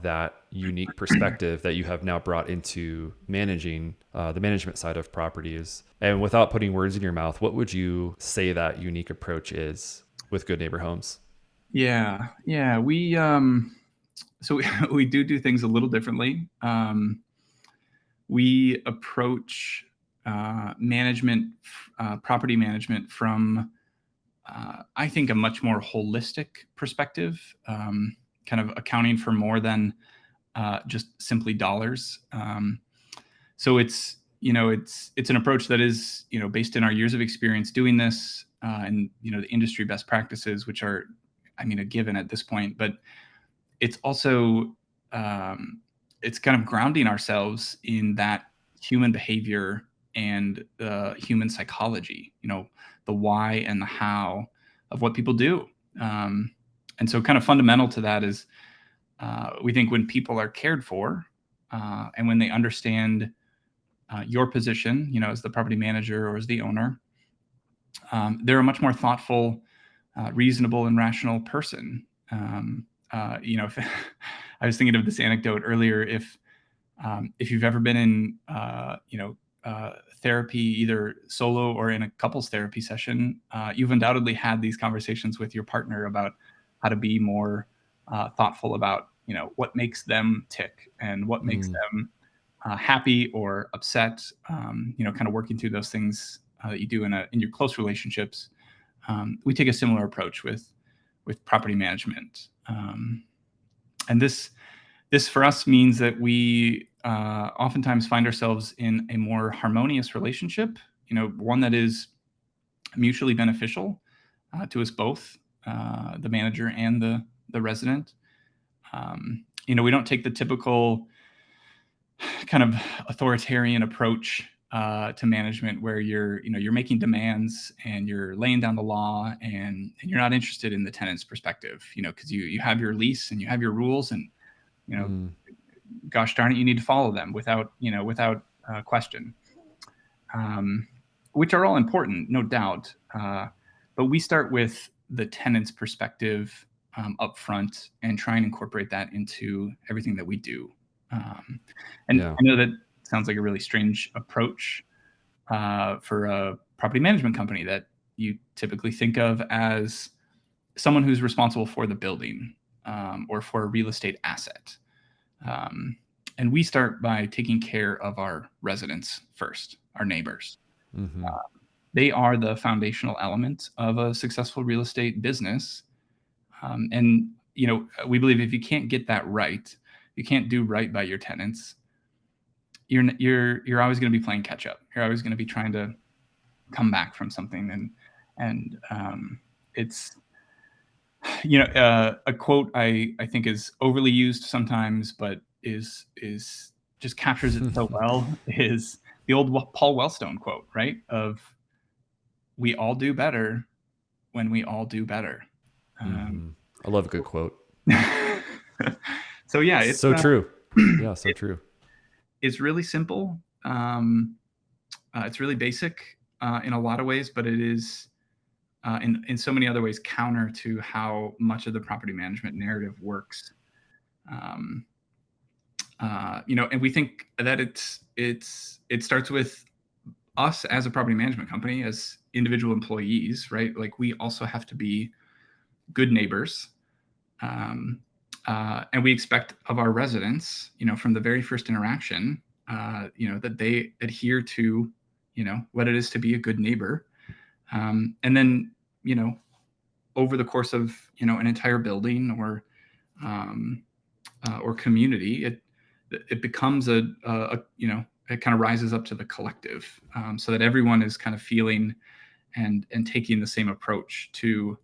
that unique perspective that you have now brought into managing the management side of properties. And without putting words in your mouth, what would you say that unique approach is with Good Neighbor Homes? Yeah. So we do things a little differently. We approach property management from, I think, a much more holistic perspective, kind of accounting for more than just simply dollars. So it's an approach that is based in our years of experience doing this, and the industry best practices, which are, I mean, a given at this point. But it's also it's kind of grounding ourselves in that human behavior and human psychology. The why and the how of what people do. And so, kind of fundamental to that is, we think when people are cared for, and when they understand your position, as the property manager or as the owner, they're a much more thoughtful, reasonable, and rational person. If I was thinking of this anecdote earlier, if you've ever been in, therapy, either solo or in a couples therapy session, you've undoubtedly had these conversations with your partner about how to be more thoughtful about, what makes them tick and what makes them happy or upset. Kind of working through those things that you do in your close relationships. We take a similar approach with property management, and this for us means that we oftentimes find ourselves in a more harmonious relationship. One that is mutually beneficial to us both, the manager and the resident. We don't take the typical kind of authoritarian approach to management, where you're making demands and you're laying down the law, and you're not interested in the tenant's perspective, because you have your lease and you have your rules, and gosh darn it, you need to follow them without question, which are all important, no doubt. But we start with the tenant's perspective up front and try and incorporate that into everything that we do. And Yeah. I know that sounds like a really strange approach for a property management company that you typically think of as someone who's responsible for the building, or for a real estate asset. And we start by taking care of our residents first, our neighbors. Mm-hmm. They are the foundational element of a successful real estate business. And we believe if you can't get that right, you can't do right by your tenants, you're always going to be playing catch up. You're always going to be trying to come back from something. And it's, a quote I think is overly used sometimes, but is just captures it so well, is the old Paul Wellstone quote, right? Of, we all do better when we all do better. I love a good quote. So yeah, it's so true. Yeah, so true. It's really simple. It's really basic in a lot of ways, but it is in so many other ways counter to how much of the property management narrative works. And we think that it starts with us as a property management company, as individual employees, right? Like, we also have to be good neighbors. And we expect of our residents, from the very first interaction, that they adhere to, what it is to be a good neighbor. And then, over the course of, an entire building or community, it becomes it kind of rises up to the collective, so that everyone is kind of feeling and taking the same approach to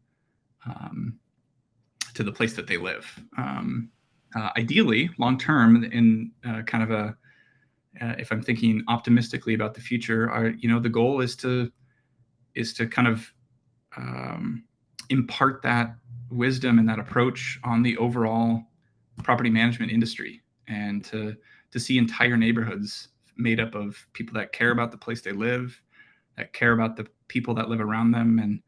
the place that they live. Ideally, long term, in kind of if I'm thinking optimistically about the future, the goal is to kind of impart that wisdom and that approach on the overall property management industry, and to see entire neighborhoods made up of people that care about the place they live, that care about the people that live around them, and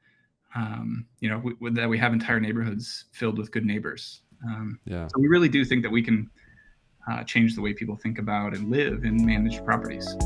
that we have entire neighborhoods filled with good neighbors. Yeah. So we really do think that we can change the way people think about and live in managed properties.